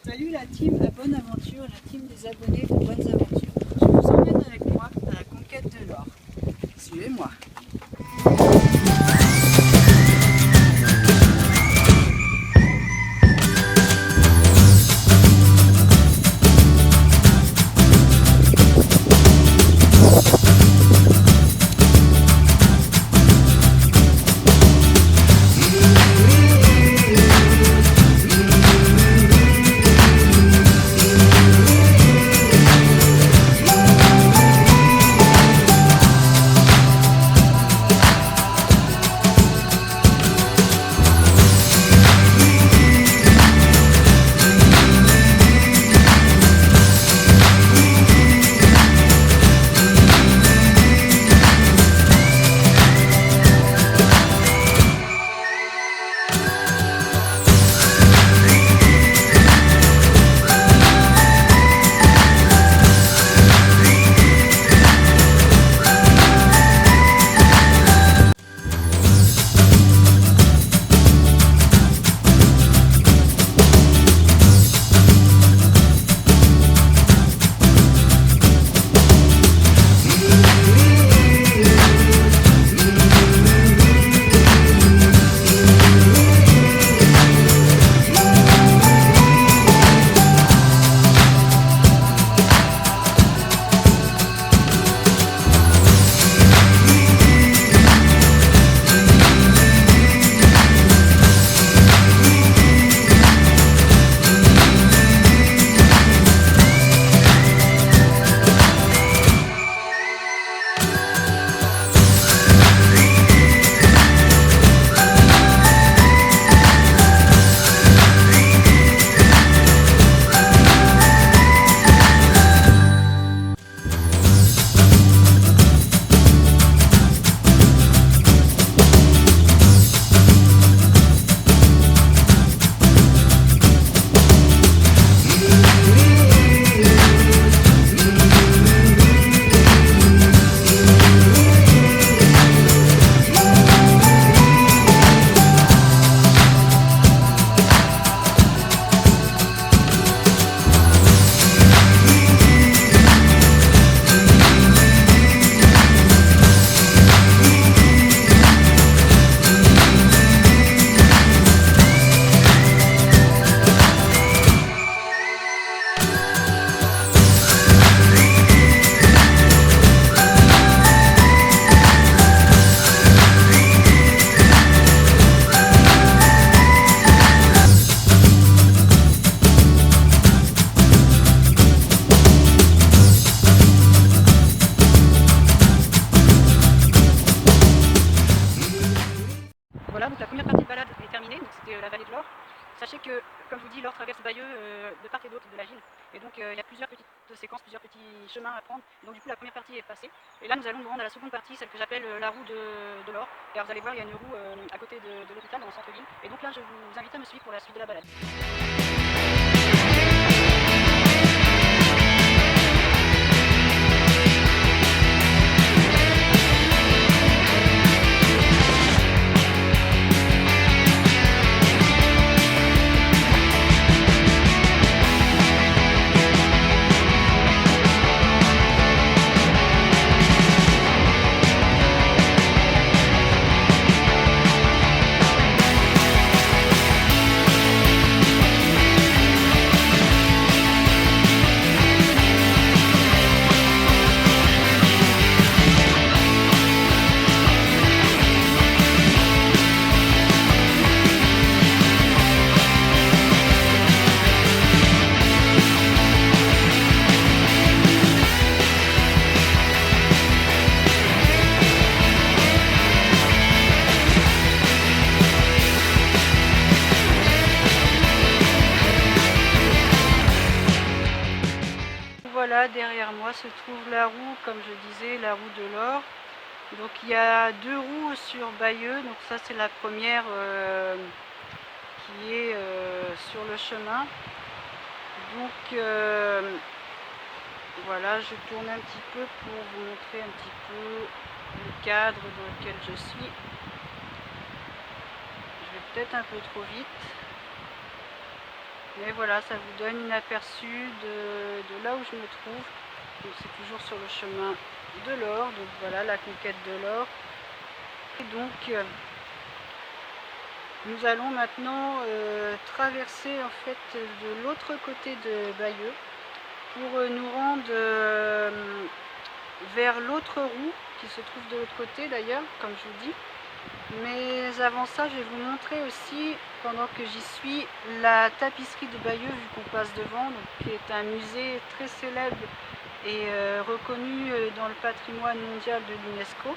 Salut la team à Bonne Aventure, la team des abonnés de Bonnes Aventures. Je vous emmène avec moi à la conquête de l'or. Suivez-moi. Voilà, donc la première partie de balade est terminée, donc c'était la vallée de l'Or. Sachez que, comme je vous dis, l'Or traverse Bayeux de part et d'autre de la ville. Et donc il y a plusieurs petites séquences, plusieurs petits chemins à prendre. Donc du coup la première partie est passée. Et là nous allons nous rendre à la seconde partie, celle que j'appelle la roue de l'Or. Et alors vous allez voir, il y a une roue à côté de l'hôpital dans le centre-ville. Et donc là je vous invite à me suivre pour la suite de la balade. Voilà, derrière moi se trouve la roue, comme je disais, la roue de l'Or. Donc il y a deux roues sur Bayeux, donc ça c'est la première qui est sur le chemin. Donc voilà, je tourne un petit peu pour vous montrer un petit peu le cadre dans lequel je suis. Je vais peut-être un peu trop vite. Mais voilà, ça vous donne un aperçu de là où je me trouve. Donc c'est toujours sur le chemin de l'or. Donc voilà la conquête de l'or. Et donc nous allons maintenant traverser en fait de l'autre côté de Bayeux pour nous rendre vers l'autre roue qui se trouve de l'autre côté d'ailleurs, comme je vous dis. Mais avant ça, je vais vous montrer aussi, pendant que j'y suis, la tapisserie de Bayeux, vu qu'on passe devant, donc, qui est un musée très célèbre et reconnu dans le patrimoine mondial de l'UNESCO.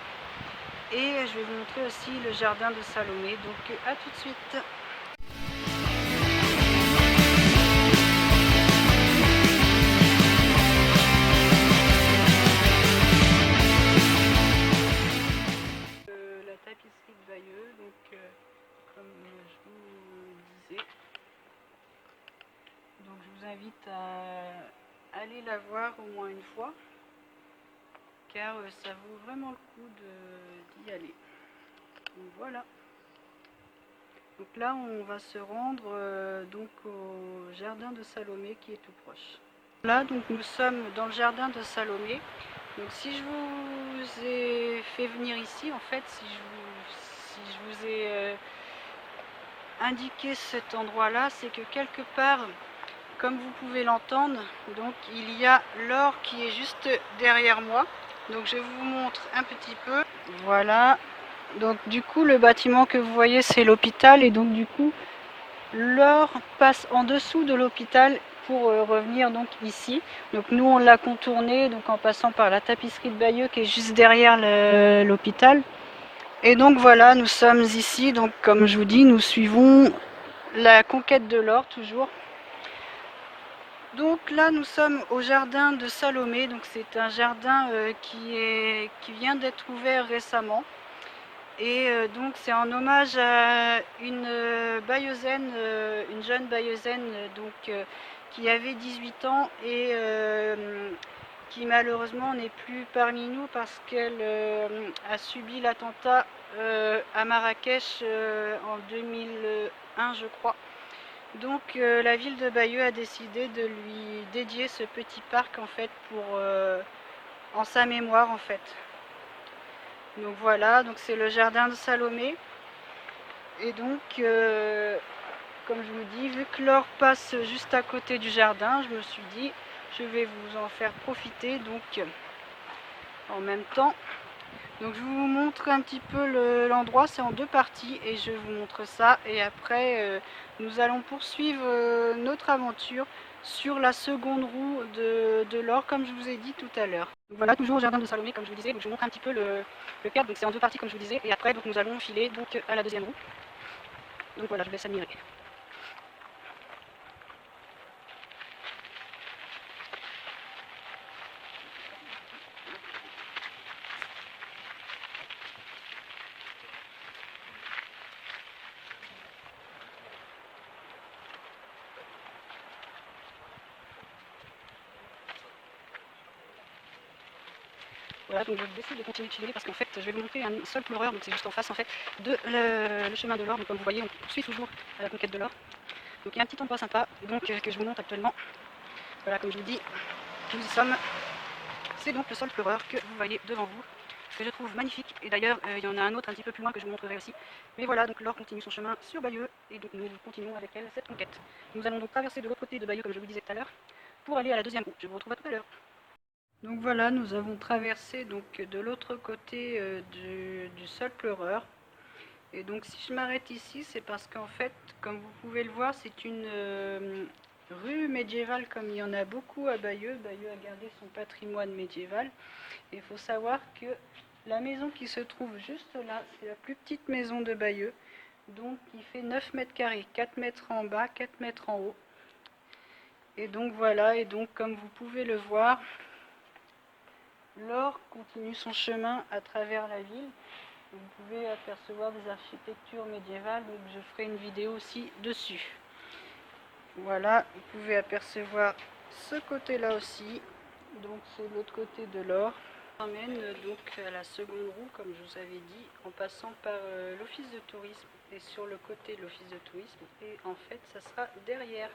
Et je vais vous montrer aussi le jardin de Salomé. Donc à tout de suite. La tapisserie de Bayeux, donc comme je vous disais. Donc je vous invite à aller la voir au moins une fois, car ça vaut vraiment le coup d'y aller. Donc voilà. Donc là on va se rendre donc au jardin de Salomé qui est tout proche. Là donc nous sommes dans le jardin de Salomé. Donc si je vous ai fait venir ici, en fait, si je vous ai indiqué cet endroit là, c'est que quelque part, comme vous pouvez l'entendre, donc il y a l'or qui est juste derrière moi. Donc je vous montre un petit peu. Voilà. Donc du coup le bâtiment que vous voyez c'est l'hôpital, et donc du coup l'or passe en dessous de l'hôpital pour revenir donc ici. Donc nous on l'a contourné donc en passant par la tapisserie de Bayeux qui est juste derrière l'hôpital. Et donc voilà, nous sommes ici, donc comme je vous dis, nous suivons la conquête de l'or toujours. Donc là nous sommes au jardin de Salomé, donc c'est un jardin qui vient d'être ouvert récemment. Et donc c'est en hommage à une bayeuxaine, une jeune bayeuxaine qui avait 18 ans et qui malheureusement n'est plus parmi nous parce qu'elle a subi l'attentat à Marrakech en 2001 je crois. Donc la ville de Bayeux a décidé de lui dédier ce petit parc en fait en sa mémoire en fait. Donc voilà, donc c'est le jardin de Salomé. Et donc, comme je vous dis, vu que l'or passe juste à côté du jardin, je me suis dit, je vais vous en faire profiter donc en même temps. Donc je vous montre un petit peu l'endroit, c'est en deux parties et je vous montre ça. Et après, nous allons poursuivre notre aventure sur la seconde roue de l'or, comme je vous ai dit tout à l'heure. Voilà, toujours au jardin de Salomé, comme je vous disais. Donc je vous montre un petit peu le cadre. Donc c'est en deux parties, comme je vous disais. Et après, donc, nous allons filer donc, à la deuxième roue. Donc voilà, je vous laisse admirer. Voilà, donc je décide de continuer de filer parce qu'en fait je vais vous montrer un sol pleureur, donc c'est juste en face en fait de le chemin de l'or. Donc comme vous voyez, on poursuit toujours à la conquête de l'or. Donc il y a un petit endroit sympa donc, que je vous montre actuellement. Voilà, comme je vous dis, nous y sommes. C'est donc le sol pleureur que vous voyez devant vous, que je trouve magnifique. Et d'ailleurs, il y en a un autre un petit peu plus loin que je vous montrerai aussi. Mais voilà, donc l'or continue son chemin sur Bayeux et donc nous continuons avec elle cette conquête. Nous allons donc traverser de l'autre côté de Bayeux, comme je vous disais tout à l'heure, pour aller à la deuxième roue. Je vous retrouve à tout à l'heure. Donc voilà, nous avons traversé donc de l'autre côté du sol pleureur. Et donc si je m'arrête ici, c'est parce qu'en fait, comme vous pouvez le voir, c'est une rue médiévale comme il y en a beaucoup à Bayeux. Bayeux a gardé son patrimoine médiéval. Et il faut savoir que la maison qui se trouve juste là, c'est la plus petite maison de Bayeux. Donc il fait 9 mètres carrés, 4 mètres en bas, 4 mètres en haut. Et donc voilà, et donc comme vous pouvez le voir, l'or continue son chemin à travers la ville. Vous pouvez apercevoir des architectures médiévales, donc je ferai une vidéo aussi dessus. Voilà, vous pouvez apercevoir ce côté-là aussi, donc c'est l'autre côté de l'or. On emmène donc à la seconde roue, comme je vous avais dit, en passant par l'office de tourisme est sur le côté de l'office de tourisme et en fait ça sera derrière.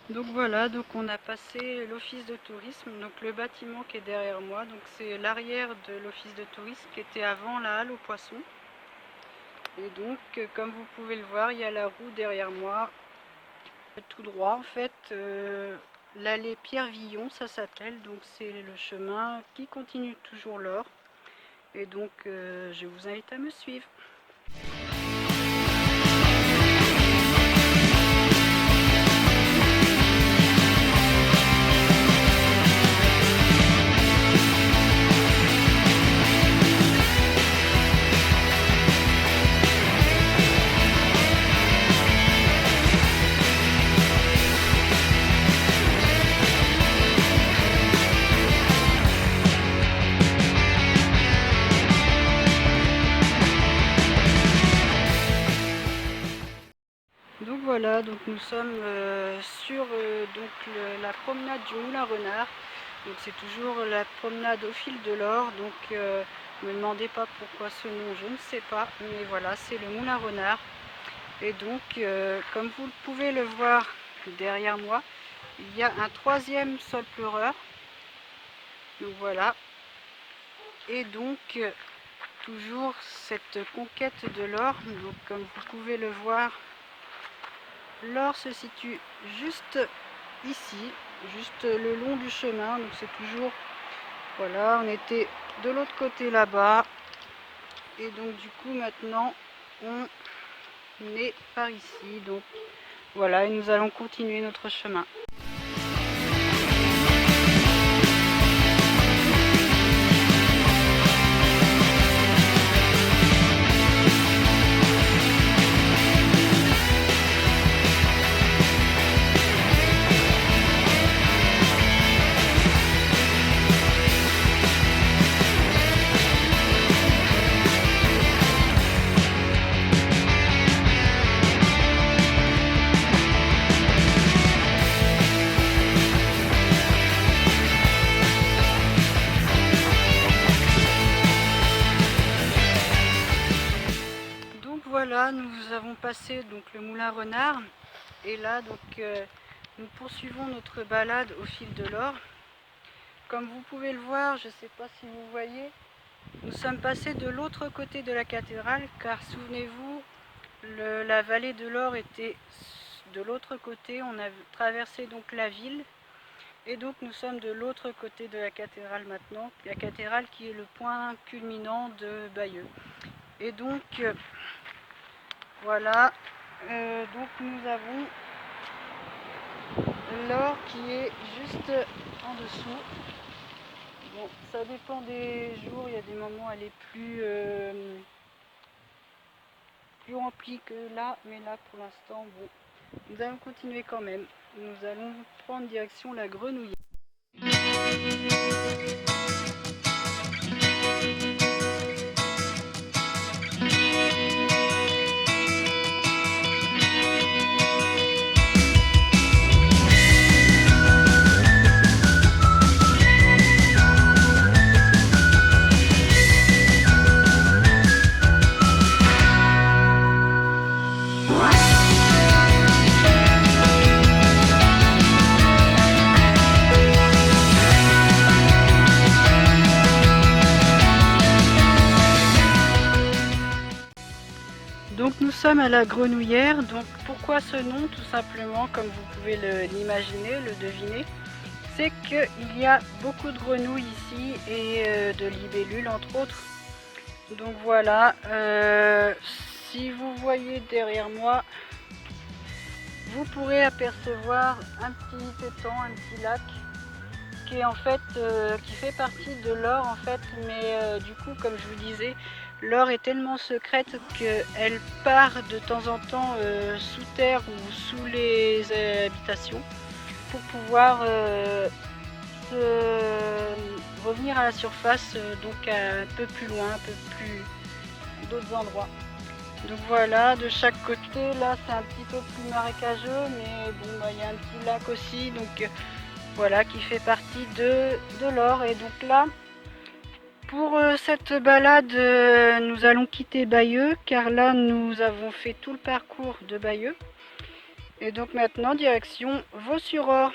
Donc voilà, donc on a passé l'office de tourisme, donc le bâtiment qui est derrière moi, donc c'est l'arrière de l'office de tourisme qui était avant la halle aux poissons. Et donc comme vous pouvez le voir, il y a la roue derrière moi, tout droit en fait, l'allée Pierre-Villon ça s'appelle, donc c'est le chemin qui continue toujours l'Or. Et donc je vous invite à me suivre. Donc voilà, donc nous sommes sur la promenade du Moulin Renard. Donc c'est toujours la promenade au fil de l'Or. Donc ne me demandez pas pourquoi ce nom, je ne sais pas, mais voilà, c'est le Moulin Renard. Et donc comme vous pouvez le voir derrière moi, il y a un troisième sol pleureur. Donc voilà. Et donc toujours cette conquête de l'Or. Donc comme vous pouvez le voir, l'Or se situe juste ici, juste le long du chemin, donc c'est toujours, voilà, on était de l'autre côté là-bas, et donc du coup maintenant on est par ici, donc voilà, et nous allons continuer notre chemin. Voilà, nous avons passé donc le Moulin Renard et là donc nous poursuivons notre balade au fil de l'Or. Comme vous pouvez le voir, je ne sais pas si vous voyez, nous sommes passés de l'autre côté de la cathédrale car souvenez-vous, la vallée de l'Or était de l'autre côté, on a traversé donc la ville et donc nous sommes de l'autre côté de la cathédrale maintenant, la cathédrale qui est le point culminant de Bayeux. Et donc voilà, donc nous avons l'Or qui est juste en dessous. Bon, ça dépend des jours, il y a des moments où elle est plus remplie que là, mais là pour l'instant, bon, nous allons continuer quand même. Nous allons prendre direction la Grenouillère. Donc nous sommes à la Grenouillère, donc pourquoi ce nom? Tout simplement, comme vous pouvez l'imaginer, le deviner, c'est qu'il y a beaucoup de grenouilles ici et de libellules entre autres. Donc voilà, si vous voyez derrière moi, vous pourrez apercevoir un petit étang, un petit lac qui est en fait qui fait partie de l'Or en fait, mais du coup comme je vous disais, l'Or est tellement secrète qu'elle part de temps en temps sous terre ou sous les habitations pour pouvoir revenir à la surface, donc un peu plus loin, un peu plus d'autres endroits. Donc voilà, de chaque côté, là c'est un petit peu plus marécageux, mais bon, il y a un petit lac aussi, donc voilà, qui fait partie de l'Or. Et donc là, pour cette balade, nous allons quitter Bayeux, car là nous avons fait tout le parcours de Bayeux. Et donc maintenant, direction Vaux-sur-Or.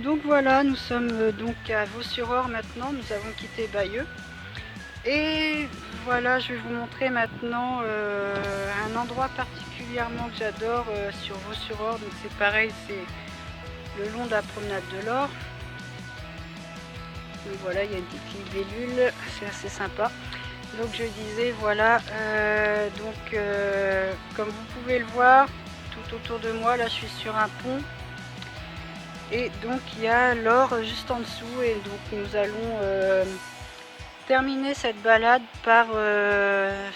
Donc voilà, nous sommes donc à Vaux-sur-Or maintenant, nous avons quitté Bayeux. Et voilà, je vais vous montrer maintenant un endroit particulièrement que j'adore sur Vaux-sur-Or. Donc c'est pareil, c'est le long de la promenade de l'Or. Donc voilà, il y a une petite libellule, c'est assez sympa. Donc je disais, voilà, comme vous pouvez le voir, tout autour de moi, là je suis sur un pont. Et donc il y a l'Or juste en dessous, et donc nous allons terminer cette balade par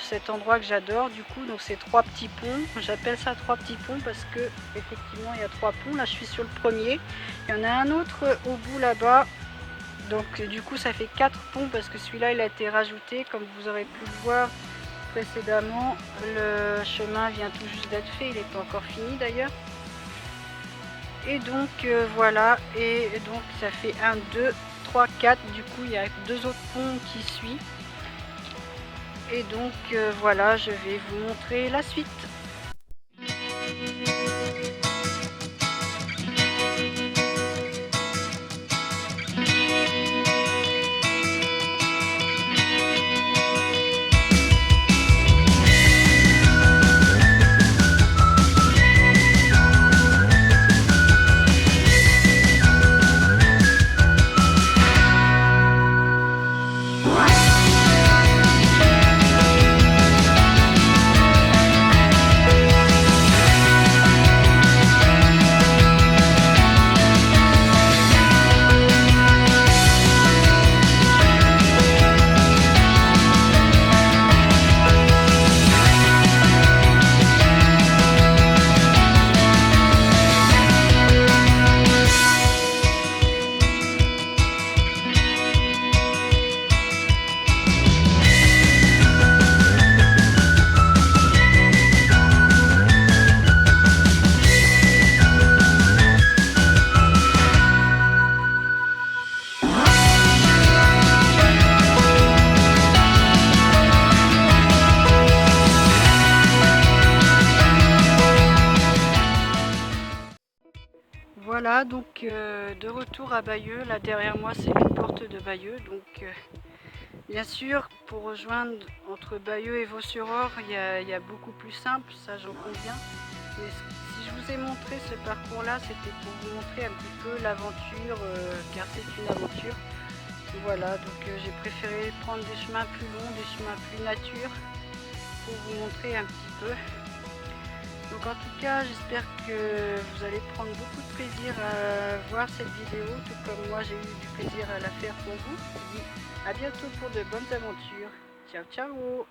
cet endroit que j'adore. Du coup, donc c'est 3 petits ponts. J'appelle ça 3 petits ponts parce que effectivement il y a 3 ponts. Là je suis sur le premier. Il y en a un autre au bout là-bas. Donc du coup ça fait 4 ponts parce que celui-là il a été rajouté. Comme vous aurez pu le voir précédemment, le chemin vient tout juste d'être fait. Il n'est pas encore fini d'ailleurs. Et donc voilà, et donc ça fait 1, 2, 3, 4, du coup il y a 2 autres ponts qui suivent. Et donc voilà, je vais vous montrer la suite. Voilà, donc de retour à Bayeux. Là derrière moi c'est les portes de Bayeux. Donc bien sûr, pour rejoindre entre Bayeux et Vaux-sur-Or, il y a beaucoup plus simple, ça j'en conviens. Mais si je vous ai montré ce parcours-là, c'était pour vous montrer un petit peu l'aventure, car c'est une aventure. Voilà, donc j'ai préféré prendre des chemins plus longs, des chemins plus nature, pour vous montrer un petit peu. Donc en tout cas, j'espère que vous allez prendre beaucoup de plaisir à voir cette vidéo, tout comme moi j'ai eu du plaisir à la faire pour vous. Je vous dis à bientôt pour de bonnes aventures. Ciao ciao.